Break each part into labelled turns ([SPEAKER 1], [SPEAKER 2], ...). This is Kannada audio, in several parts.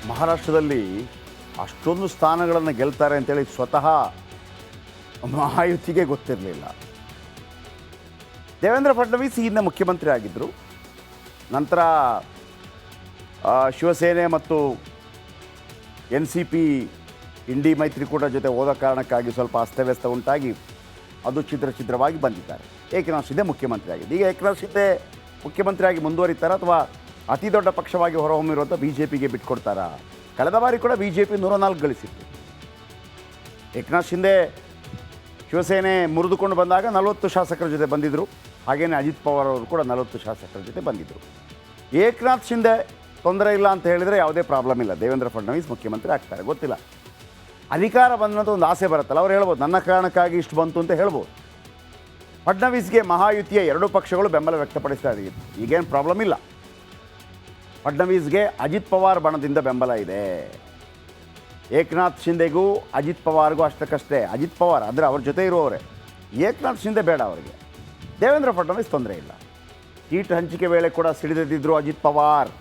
[SPEAKER 1] ಮಹಾರಾಷ್ಟ್ರದಲ್ಲಿ ಅಷ್ಟೊಂದು ಸ್ಥಾನಗಳನ್ನು ಗೆಲ್ತಾರೆ ಅಂತೇಳಿ ಸ್ವತಃ ಮಹಾಯುತಿಗೆ ಗೊತ್ತಿರಲಿಲ್ಲ. ದೇವೇಂದ್ರ ಫಡ್ನವೀಸ್ ಹಿಂದೆ ಮುಖ್ಯಮಂತ್ರಿ ಆಗಿದ್ದರು. ನಂತರ ಶಿವಸೇನೆ ಮತ್ತು NCP ಇಂಡಿ ಮೈತ್ರಿಕೂಟ ಜೊತೆ ಹೋದ ಕಾರಣಕ್ಕಾಗಿ ಸ್ವಲ್ಪ ಅಸ್ತವ್ಯಸ್ತ ಉಂಟಾಗಿ ಅದು ಛಿದ್ರವಾಗಿ ಬಂದಿದ್ದಾರೆ. ಏಕನಾಥ್ ಶಿಂದೆ ಮುಖ್ಯಮಂತ್ರಿ ಆಗಿದೆ. ಈಗ ಏಕನಾಥ್ ಶಿಂದೆ ಮುಖ್ಯಮಂತ್ರಿಯಾಗಿ ಮುಂದುವರಿತಾರಾ ಅಥವಾ ಅತಿ ದೊಡ್ಡ ಪಕ್ಷವಾಗಿ ಹೊರಹೊಮ್ಮಿರುವಂಥ BJPಗೆ ಬಿಟ್ಕೊಡ್ತಾರಾ? ಕಳೆದ ಬಾರಿ ಕೂಡ BJP 104 ಗಳಿಸಿತ್ತು. ಏಕನಾಥ್ ಶಿಂದೆ ಶಿವಸೇನೆ ಮುರಿದುಕೊಂಡು ಬಂದಾಗ 40 ಶಾಸಕರ ಜೊತೆ ಬಂದಿದ್ದರು. ಹಾಗೆಯೇ ಅಜಿತ್ ಪವಾರ್ ಅವರು ಕೂಡ 40 ಶಾಸಕರ ಜೊತೆ ಬಂದಿದ್ದರು. ಏಕನಾಥ್ ಶಿಂದೆ ತೊಂದರೆ ಇಲ್ಲ ಅಂತ ಹೇಳಿದರೆ ಯಾವುದೇ ಪ್ರಾಬ್ಲಮ್ ಇಲ್ಲ, ದೇವೇಂದ್ರ ಫಡ್ನವೀಸ್ ಮುಖ್ಯಮಂತ್ರಿ ಆಗ್ತಾರೆ. ಗೊತ್ತಿಲ್ಲ, ಅಧಿಕಾರ ಬಂದಂಥ ಒಂದು ಆಸೆ ಬರುತ್ತಲ್ಲ, ಅವ್ರು ಹೇಳ್ಬೋದು ನನ್ನ ಕಾರಣಕ್ಕಾಗಿ ಇಷ್ಟು ಬಂತು ಅಂತ ಹೇಳ್ಬೋದು. ಫಡ್ನವೀಸ್ಗೆ ಮಹಾಯುತಿಯ ಎರಡೂ ಪಕ್ಷಗಳು ಬೆಂಬಲ ವ್ಯಕ್ತಪಡಿಸ್ತಾ ಇದ್ದೀವಿ, ಈಗೇನು ಪ್ರಾಬ್ಲಮ್ ಇಲ್ಲ. ಫಡ್ನವೀಸ್ಗೆ ಅಜಿತ್ ಪವಾರ್ ಬಣದಿಂದ ಬೆಂಬಲ ಇದೆ. ಏಕನಾಥ್ ಶಿಂದೆಗೂ ಅಜಿತ್ ಪವಾರ್ಗೂ ಅಷ್ಟಕ್ಕಷ್ಟೇ. ಅಜಿತ್ ಪವಾರ್ ಅಂದರೆ ಅವ್ರ ಜೊತೆ ಇರುವವರೇ, ಏಕನಾಥ್ ಶಿಂದೆ ಬೇಡ ಅವರಿಗೆ. ದೇವೇಂದ್ರ ಫಡ್ನವೀಸ್ ತೊಂದರೆ ಇಲ್ಲ. ಸೀಟ್ ಹಂಚಿಕೆ ವೇಳೆ ಕೂಡ ಸಿಡಿದಿದ್ದರು ಅಜಿತ್ ಪವಾರ್.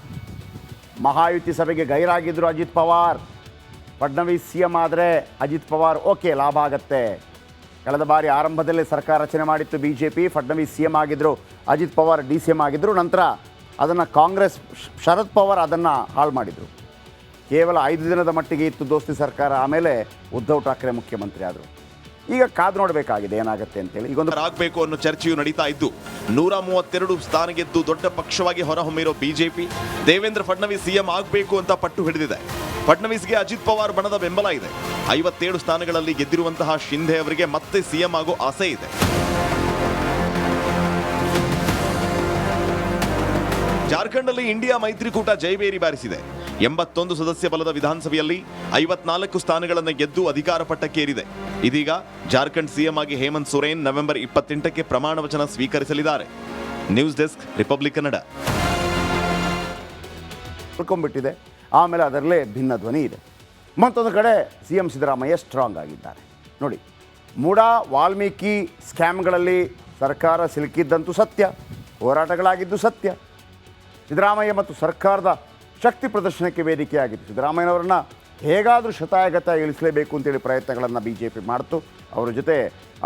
[SPEAKER 1] ಮಹಾಯುತಿ ಸಭೆಗೆ ಗೈರಾಗಿದ್ದರು ಅಜಿತ್ ಪವಾರ್. ಫಡ್ನವೀಸ್ CM ಆದರೆ ಅಜಿತ್ ಪವಾರ್ ಓಕೆ, ಲಾಭ ಆಗತ್ತೆ. ಕಳೆದ ಬಾರಿ ಆರಂಭದಲ್ಲೇ ಸರ್ಕಾರ ರಚನೆ ಮಾಡಿತ್ತು BJP. ಫಡ್ನವೀಸ್ CM ಆಗಿದ್ದರು, ಅಜಿತ್ ಪವಾರ್ DCM ಆಗಿದ್ದರು. ನಂತರ ಅದನ್ನು ಕಾಂಗ್ರೆಸ್ ಶರದ್ ಪವಾರ್ ಅದನ್ನು ಹಾಳು ಮಾಡಿದರು. ಕೇವಲ 5 ದಿನದ ಮಟ್ಟಿಗೆ ಇತ್ತು ದೋಸ್ತಿ ಸರ್ಕಾರ. ಆಮೇಲೆ ಉದ್ಧವ್ ಠಾಕ್ರೆ ಮುಖ್ಯಮಂತ್ರಿ ಆದರು. ಈಗ ಕಾದು ನೋಡಬೇಕಾಗಿದೆ ಏನಾಗುತ್ತೆ ಅಂತೇಳಿ. ಈಗೊಂದು
[SPEAKER 2] ಆಗಬೇಕು ಅನ್ನೋ ಚರ್ಚೆಯು ನಡೀತಾ ಇದ್ದು 132 ಸ್ಥಾನ ಗೆದ್ದು ದೊಡ್ಡ ಪಕ್ಷವಾಗಿ ಹೊರಹೊಮ್ಮಿರೋ BJP ದೇವೇಂದ್ರ ಫಡ್ನವೀಸ್ CM ಆಗಬೇಕು ಅಂತ ಪಟ್ಟು ಹಿಡಿದಿದೆ. ಫಡ್ನವೀಸ್ಗೆ ಅಜಿತ್ ಪವಾರ್ ಬಣದ ಬೆಂಬಲ ಇದೆ. 57 ಸ್ಥಾನಗಳಲ್ಲಿ ಗೆದ್ದಿರುವಂತಹ ಶಿಂಧೆ ಅವರಿಗೆ ಮತ್ತೆ CM ಆಗೋ ಆಸೆ ಇದೆ. ಜಾರ್ಖಂಡ್ನಲ್ಲಿ ಇಂಡಿಯಾ ಮೈತ್ರಿಕೂಟ ಜೈಬೇರಿ ಬಾರಿಸಿದೆ. 81 ಸದಸ್ಯ ಬಲದ ವಿಧಾನಸಭೆಯಲ್ಲಿ 54 ಸ್ಥಾನಗಳನ್ನು ಗೆದ್ದು ಅಧಿಕಾರ ಪಟ್ಟಕ್ಕೇರಿದೆ. ಇದೀಗ ಜಾರ್ಖಂಡ್ CM ಆಗಿ ಹೇಮಂತ್ ಸೊರೇನ್ ನವೆಂಬರ್ 28ಕ್ಕೆ ಪ್ರಮಾಣ ವಚನ ಸ್ವೀಕರಿಸಲಿದ್ದಾರೆ. News desk, republic Kannada.
[SPEAKER 1] ಉಳ್ಕೊಂಡ್ಬಿಟ್ಟಿದೆ. ಆಮೇಲೆ ಅದರಲ್ಲೇ ಭಿನ್ನ ಧ್ವನಿ ಇದೆ. ಮತ್ತೊಂದು ಕಡೆ CM ಸಿದ್ದರಾಮಯ್ಯ ಸ್ಟ್ರಾಂಗ್ ಆಗಿದ್ದಾರೆ. ನೋಡಿ, ಮೂಡಾ ವಾಲ್ಮೀಕಿ ಸ್ಕ್ಯಾಮ್ಗಳಲ್ಲಿ ಸರ್ಕಾರ ಸಿಲುಕಿದ್ದಂತೂ ಸತ್ಯ, ಹೋರಾಟಗಳಾಗಿದ್ದು ಸತ್ಯ. ಸಿದ್ದರಾಮಯ್ಯ ಮತ್ತು ಸರ್ಕಾರದ ಶಕ್ತಿ ಪ್ರದರ್ಶನಕ್ಕೆ ವೇದಿಕೆಯಾಗಿತ್ತು. ಸಿದ್ದರಾಮಯ್ಯನವರನ್ನ ಹೇಗಾದರೂ ಶತಾಯಗತ ಇಳಿಸಲೇಬೇಕು ಅಂತೇಳಿ ಪ್ರಯತ್ನಗಳನ್ನು BJP ಮಾಡ್ತು. ಅವರ ಜೊತೆ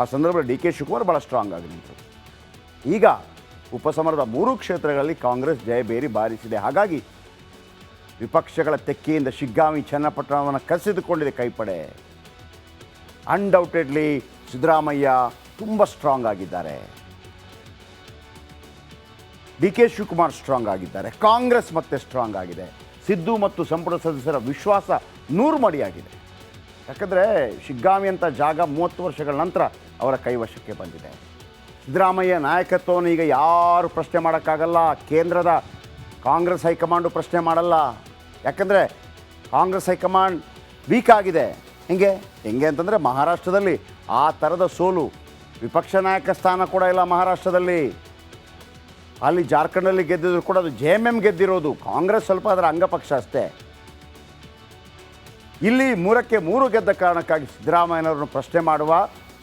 [SPEAKER 1] ಆ ಸಂದರ್ಭದಲ್ಲಿ DK ಶಿವಕುಮಾರ್ ಭಾಳ ಸ್ಟ್ರಾಂಗ್ ಆಗಿ ನಿಂತರು. ಈಗ ಉಪಸಮರದ 3 ಕ್ಷೇತ್ರಗಳಲ್ಲಿ ಕಾಂಗ್ರೆಸ್ ಜಯಬೇರಿ ಬಾರಿಸಿದೆ. ಹಾಗಾಗಿ ವಿಪಕ್ಷಗಳ ತೆಕ್ಕೆಯಿಂದ ಶಿಗ್ಗಾಂವಿ ಚನ್ನಪಟ್ಟಣವನ್ನು ಕಸಿದುಕೊಂಡಿದೆ ಕೈಪಡೆ. ಅನ್ಡೌಟೆಡ್ಲಿ ಸಿದ್ದರಾಮಯ್ಯ ತುಂಬ ಸ್ಟ್ರಾಂಗ್ ಆಗಿದ್ದಾರೆ. DK ಶಿವಕುಮಾರ್ ಸ್ಟ್ರಾಂಗ್ ಆಗಿದ್ದಾರೆ. ಕಾಂಗ್ರೆಸ್ ಮತ್ತೆ ಸ್ಟ್ರಾಂಗ್ ಆಗಿದೆ. ಸಿದ್ದು ಮತ್ತು ಸಂಪುಟ ಸದಸ್ಯರ ವಿಶ್ವಾಸ 100 ಮಡಿಯಾಗಿದೆ. ಯಾಕಂದರೆ ಶಿಗ್ಗಾಂವಿ ಅಂತ ಜಾಗ 30 ವರ್ಷಗಳ ನಂತರ ಅವರ ಕೈವಶಕ್ಕೆ ಬಂದಿದೆ. ಸಿದ್ದರಾಮಯ್ಯ ನಾಯಕತ್ವವನ್ನು ಈಗ ಯಾರು ಪ್ರಶ್ನೆ ಮಾಡೋಕ್ಕಾಗಲ್ಲ. ಕೇಂದ್ರದ ಕಾಂಗ್ರೆಸ್ ಹೈಕಮಾಂಡು ಪ್ರಶ್ನೆ ಮಾಡಲ್ಲ. ಯಾಕಂದರೆ ಕಾಂಗ್ರೆಸ್ ಹೈಕಮಾಂಡ್ ವೀಕ್ ಆಗಿದೆ. ಹೆಂಗೆ ಅಂತಂದರೆ ಮಹಾರಾಷ್ಟ್ರದಲ್ಲಿ ಆ ಥರದ ಸೋಲು. ವಿಪಕ್ಷ ನಾಯಕ ಸ್ಥಾನ ಕೂಡ ಇಲ್ಲ ಮಹಾರಾಷ್ಟ್ರದಲ್ಲಿ. ಅಲ್ಲಿ ಜಾರ್ಖಂಡಲ್ಲಿ ಗೆದ್ದಿದ್ರು ಕೂಡ ಅದು JMM ಗೆದ್ದಿರೋದು. ಕಾಂಗ್ರೆಸ್ ಸ್ವಲ್ಪ ಅದರ ಅಂಗಪಕ್ಷ ಅಷ್ಟೇ. ಇಲ್ಲಿ 3ಕ್ಕೆ 3 ಗೆದ್ದ ಕಾರಣಕ್ಕಾಗಿ ಸಿದ್ದರಾಮಯ್ಯನವರನ್ನು ಪ್ರಶ್ನೆ ಮಾಡುವ,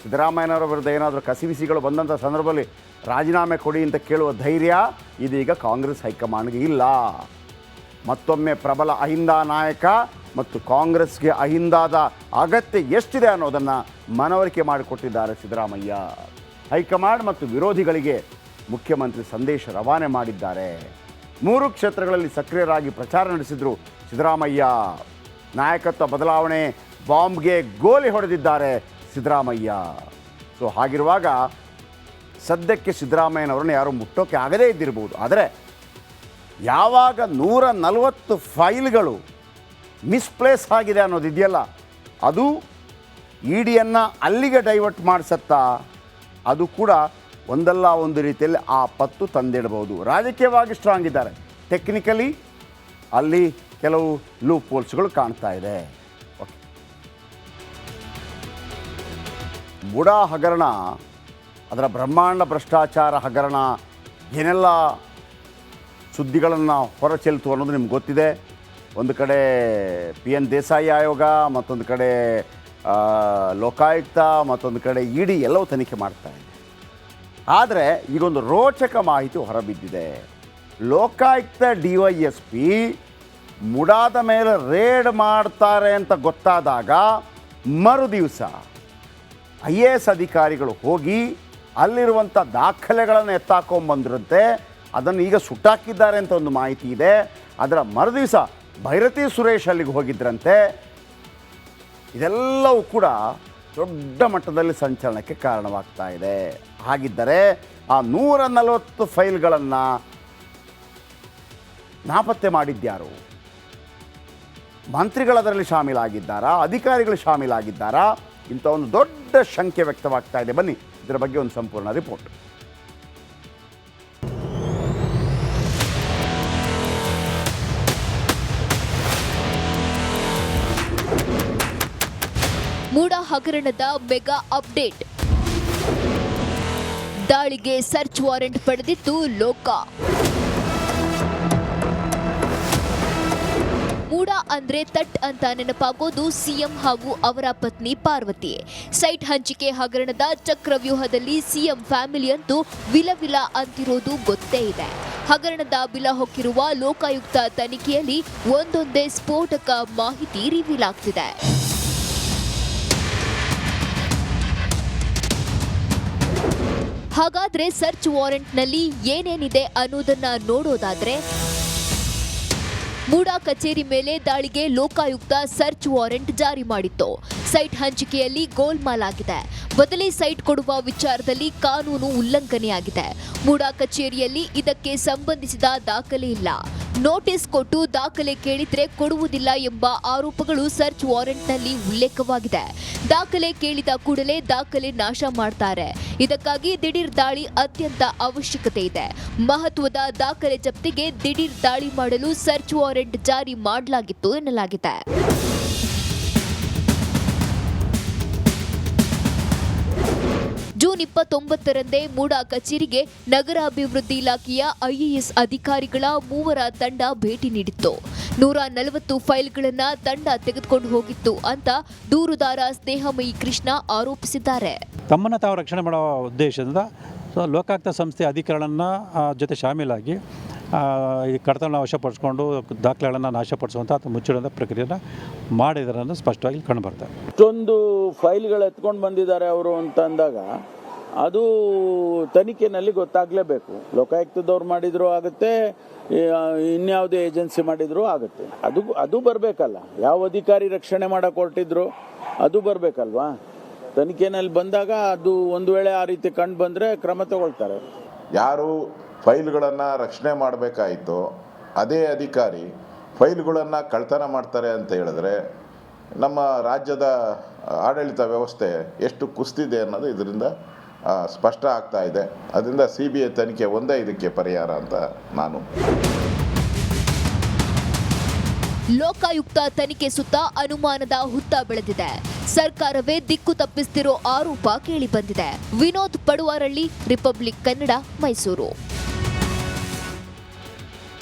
[SPEAKER 1] ಸಿದ್ದರಾಮಯ್ಯನವರ ವಿರುದ್ಧ ಏನಾದರೂ ಕಸಿವಿಸಿಗಳು ಬಂದಂಥ ಸಂದರ್ಭದಲ್ಲಿ ರಾಜೀನಾಮೆ ಕೊಡಿ ಅಂತ ಕೇಳುವ ಧೈರ್ಯ ಇದೀಗ ಕಾಂಗ್ರೆಸ್ ಹೈಕಮಾಂಡ್ಗೆ ಇಲ್ಲ. ಮತ್ತೊಮ್ಮೆ ಪ್ರಬಲ ಅಹಿಂದ ನಾಯಕ ಮತ್ತು ಕಾಂಗ್ರೆಸ್ಗೆ ಅಹಿಂದಾದ ಅಗತ್ಯ ಎಷ್ಟಿದೆ ಅನ್ನೋದನ್ನು ಮನವರಿಕೆ ಮಾಡಿಕೊಟ್ಟಿದ್ದಾರೆ ಸಿದ್ದರಾಮಯ್ಯ. ಹೈಕಮಾಂಡ್ ಮತ್ತು ವಿರೋಧಿಗಳಿಗೆ ಮುಖ್ಯಮಂತ್ರಿ ಸಂದೇಶ ರವಾನೆ ಮಾಡಿದ್ದಾರೆ. 3 ಕ್ಷೇತ್ರಗಳಲ್ಲಿ ಸಕ್ರಿಯರಾಗಿ ಪ್ರಚಾರ ನಡೆಸಿದರು ಸಿದ್ದರಾಮಯ್ಯ. ನಾಯಕತ್ವ ಬದಲಾವಣೆ ಬಾಂಬ್ಗೆ ಗೋಲಿ ಹೊಡೆದಿದ್ದಾರೆ ಸಿದ್ದರಾಮಯ್ಯ. ಸೊ ಹಾಗಿರುವಾಗ ಸದ್ಯಕ್ಕೆ ಸಿದ್ದರಾಮಯ್ಯನವರನ್ನು ಯಾರೂ ಮುಟ್ಟೋಕೆ ಆಗದೇ ಇದ್ದಿರ್ಬೋದು. ಆದರೆ ಯಾವಾಗ 140 ಫೈಲ್ಗಳು ಮಿಸ್ಪ್ಲೇಸ್ ಆಗಿದೆ ಅನ್ನೋದಿದೆಯಲ್ಲ, ಅದು EDಯನ್ನು ಅಲ್ಲಿಗೆ ಡೈವರ್ಟ್ ಮಾಡಿಸತ್ತಾ, ಅದು ಕೂಡ ಒಂದಲ್ಲ ಒಂದು ರೀತಿಯಲ್ಲಿ ಆ ಪತ್ತು ತಂದಿಡಬಹುದು. ರಾಜಕೀಯವಾಗಿ ಸ್ಟ್ರಾಂಗ್ ಇದ್ದಾರೆ. ಟೆಕ್ನಿಕಲಿ ಅಲ್ಲಿ ಕೆಲವು ಲೂಪ್ ಹೋಲ್ಸ್ಗಳು ಕಾಣ್ತಾ ಇದೆ. ಓಕೆ, ಬುಡಾ ಹಗರಣ, ಅದರ ಬ್ರಹ್ಮಾಂಡ ಭ್ರಷ್ಟಾಚಾರ ಹಗರಣ ಏನೆಲ್ಲ ಸುದ್ದಿಗಳನ್ನು ಹೊರಚೆಲ್ತು ಅನ್ನೋದು ನಿಮ್ಗೆ ಗೊತ್ತಿದೆ. ಒಂದು ಕಡೆ PN ದೇಸಾಯಿ ಆಯೋಗ, ಮತ್ತೊಂದು ಕಡೆ ಲೋಕಾಯುಕ್ತ, ಮತ್ತೊಂದು ಕಡೆ ED ಎಲ್ಲವೂ ತನಿಖೆ ಮಾಡ್ತಾ ಇದೆ. ಆದರೆ ಈಗೊಂದು ರೋಚಕ ಮಾಹಿತಿ ಹೊರಬಿದ್ದಿದೆ. ಲೋಕಾಯುಕ್ತ DYSP ಮುಡಾದ ಮೇಲೆ ರೇಡ್ ಮಾಡ್ತಾರೆ ಅಂತ ಗೊತ್ತಾದಾಗ ಮರುದಿವಸ IAS ಅಧಿಕಾರಿಗಳು ಹೋಗಿ ಅಲ್ಲಿರುವಂಥ ದಾಖಲೆಗಳನ್ನು ಎತ್ತಾಕೊಂಡ್ಬಂದಿರುತ್ತೆ. ಅದನ್ನು ಈಗ ಸುಟ್ಟಾಕಿದ್ದಾರೆ ಅಂತ ಒಂದು ಮಾಹಿತಿ ಇದೆ. ಅದರ ಮರುದಿವಸ ಭೈರತಿ ಸುರೇಶ್ ಅಲ್ಲಿಗೆ ಹೋಗಿದ್ರಂತೆ. ಇದೆಲ್ಲವೂ ಕೂಡ ದೊಡ್ಡ ಮಟ್ಟದಲ್ಲಿ ಸಂಚಲನಕ್ಕೆ ಕಾರಣವಾಗ್ತಾ ಇದೆ. ಹಾಗಿದ್ದರೆ ಆ 140 ಫೈಲ್ಗಳನ್ನು ನಾಪತ್ತೆ ಮಾಡಿದ್ಯಾರು? ಮಂತ್ರಿಗಳದರಲ್ಲಿ ಶಾಮೀಲಾಗಿದ್ದಾರಾ? ಅಧಿಕಾರಿಗಳು ಶಾಮೀಲಾಗಿದ್ದಾರಾ? ಇಂಥ ಒಂದು ದೊಡ್ಡ ಶಂಕೆ ವ್ಯಕ್ತವಾಗ್ತಾ ಇದೆ. ಬನ್ನಿ ಇದರ ಬಗ್ಗೆ ಒಂದು ಸಂಪೂರ್ಣ ರಿಪೋರ್ಟ್.
[SPEAKER 3] ಮೂಡ ಹಗರಣದ ಮೆಗಾ ಅಪ್ಡೇಟ್. ದಾಳಿಗೆ ಸರ್ಚ್ ವಾರೆಂಟ್ ಪಡೆದಿತ್ತು ಲೋಕ. ಮೂಡ ಅಂದ್ರೆ ತಟ್ ಅಂತ ನೆನಪಾಗೋದು ಸಿಎಂ ಹಾಗೂ ಅವರ ಪತ್ನಿ ಪಾರ್ವತಿ. ಸೈಟ್ ಹಂಚಿಕೆ ಹಗರಣದ ಚಕ್ರವ್ಯೂಹದಲ್ಲಿ ಸಿಎಂ ಫ್ಯಾಮಿಲಿ ಅಂತೂ ವಿಲವಿಲ ಅಂತಿರೋದು ಗೊತ್ತೇ ಇದೆ. ಹಗರಣದ ಬಿಲ ಹೊಕ್ಕಿರುವ ಲೋಕಾಯುಕ್ತ ತನಿಖೆಯಲ್ಲಿ ಒಂದೊಂದೇ ಸ್ಫೋಟಕ ಮಾಹಿತಿ ರಿವೀಲ್ ಆಗ್ತಿದೆ. ಹಾಗಾದ್ರೆ ಸರ್ಚ್ ವಾರೆಂಟ್ನಲ್ಲಿ ಏನೇನಿದೆ ಅನ್ನೋದನ್ನ ನೋಡೋದಾದ್ರೆ, ಮೂಡಾ ಕಚೇರಿ ಮೇಲೆ ದಾಳಿಗೆ ಲೋಕಾಯುಕ್ತ ಸರ್ಚ್ ವಾರೆಂಟ್ ಜಾರಿ ಮಾಡಿತ್ತು. ಸೈಟ್ ಹಂಚಿಕೆಯಲ್ಲಿ ಗೋಲ್ಮಾಲ್ ಆಗಿದೆ. ಬದಲಿ ಸೈಟ್ ಕೊಡುವ ವಿಚಾರದಲ್ಲಿ ಕಾನೂನು ಉಲ್ಲಂಘನೆಯಾಗಿದೆ. ಮೂಡಾ ಕಚೇರಿಯಲ್ಲಿ ಇದಕ್ಕೆ ಸಂಬಂಧಿಸಿದ ದಾಖಲೆ ಇಲ್ಲ. ನೋಟಿಸ್ ಕೊಟ್ಟು ದಾಖಲೆ ಕೇಳಿದ್ರೆ ಕೊಡುವುದಿಲ್ಲ ಎಂಬ ಆರೋಪಗಳು ಸರ್ಚ್ ವಾರೆಂಟ್ನಲ್ಲಿ ಉಲ್ಲೇಖವಾಗಿದೆ. ದಾಖಲೆ ಕೇಳಿದ ಕೂಡಲೇ ದಾಖಲೆ ನಾಶ ಮಾಡ್ತಾರೆ. ಇದಕ್ಕಾಗಿ ದಿಢೀರ್ ದಾಳಿ ಅತ್ಯಂತ ಅವಶ್ಯಕತೆ ಇದೆ. ಮಹತ್ವದ ದಾಖಲೆ ಜಪ್ತಿಗೆ ದಿಢೀರ್ ದಾಳಿ ಮಾಡಲು ಸರ್ಚ್ ವಾರೆಂಟ್ ಜಾರಿ ಮಾಡಲಾಗಿತ್ತು ಎನ್ನಲಾಗಿದೆ. ಜೂನ್ 29ರಂದೇ ಮೂಡಾ ಕಚೇರಿಗೆ ನಗರಾಭಿವೃದ್ಧಿ ಇಲಾಖೆಯ IAS ಅಧಿಕಾರಿಗಳ 3 ತಂಡ ಭೇಟಿ ನೀಡಿತ್ತು. 140 ಫೈಲ್ಗಳನ್ನು ತಂಡ ತೆಗೆದುಕೊಂಡು ಹೋಗಿತ್ತು ಅಂತ ದೂರುದಾರ ಸ್ನೇಹಮಯಿ ಕೃಷ್ಣ ಆರೋಪಿಸಿದ್ದಾರೆ.
[SPEAKER 4] ತಮ್ಮನ್ನು ತಾವು ರಕ್ಷಣೆ ಮಾಡುವ ಉದ್ದೇಶದಿಂದ ಲೋಕಾಯುಕ್ತ ಸಂಸ್ಥೆ ಅಧಿಕಾರಿಗಳನ್ನ ಜೊತೆ ಶಾಮೀಲಾಗಿ ಈ ಕಡತಗಳನ್ನು ವಶಪಡಿಸ್ಕೊಂಡು ದಾಖಲೆಗಳನ್ನು ನಾಶಪಡಿಸುವಂಥ ಅಥವಾ ಮುಚ್ಚಿಡುವಂಥ ಪ್ರಕ್ರಿಯೆಯನ್ನು ಮಾಡಿದರನ್ನು ಸ್ಪಷ್ಟವಾಗಿ ಕಂಡುಬರ್ತದೆ.
[SPEAKER 5] ಇಷ್ಟೊಂದು ಫೈಲ್ಗಳು ಎತ್ಕೊಂಡು ಬಂದಿದ್ದಾರೆ ಅವರು ಅಂತ ಅಂದಾಗ ಅದು ತನಿಖೆನಲ್ಲಿ ಗೊತ್ತಾಗಲೇಬೇಕು. ಲೋಕಾಯುಕ್ತದವ್ರು ಮಾಡಿದರೂ ಆಗುತ್ತೆ, ಇನ್ಯಾವುದೇ ಏಜೆನ್ಸಿ ಮಾಡಿದರೂ ಆಗುತ್ತೆ. ಅದು ಬರಬೇಕಲ್ಲ. ಯಾವ ಅಧಿಕಾರಿ ರಕ್ಷಣೆ ಮಾಡೋಕೆ ಹೊರಟಿದ್ರು ಅದು ಬರಬೇಕಲ್ವಾ. ತನಿಖೆನಲ್ಲಿ ಬಂದಾಗ ಅದು ಒಂದು ವೇಳೆ ಆ ರೀತಿ ಕಂಡು ಬಂದರೆ ಕ್ರಮ ತಗೊಳ್ತಾರೆ.
[SPEAKER 6] ಯಾರು ಫೈಲ್ಗಳನ್ನು ರಕ್ಷಣೆ ಮಾಡಬೇಕಾಯಿತು ಅದೇ ಅಧಿಕಾರಿ ಫೈಲ್ಗಳನ್ನು ಕಳ್ತನ ಮಾಡ್ತಾರೆ ಅಂತ ಹೇಳಿದ್ರೆ ನಮ್ಮ ರಾಜ್ಯದ ಆಡಳಿತ ವ್ಯವಸ್ಥೆ ಎಷ್ಟು ಕುಸಿದಿದೆ ಅನ್ನೋದು ಇದರಿಂದ ಸ್ಪಷ್ಟ ಆಗ್ತಾ ಇದೆ. ಅದರಿಂದ CBI ತನಿಖೆ ಒಂದೇ ಇದಕ್ಕೆ ಪರಿಹಾರ ಅಂತ ನಾನು.
[SPEAKER 3] ಲೋಕಾಯುಕ್ತ ತನಿಖೆ ಸುತ್ತ ಅನುಮಾನದ ಹುತ್ತ ಬೆಳೆದಿದೆ. ಸರ್ಕಾರವೇ ದಿಕ್ಕು ತಪ್ಪಿಸ್ತಿರೋ ಆರೋಪ ಕೇಳಿ ಬಂದಿದೆ. ವಿನೋದ್ ಪಡುವಾರಳ್ಳಿ, ರಿಪಬ್ಲಿಕ್ ಕನ್ನಡ, ಮೈಸೂರು.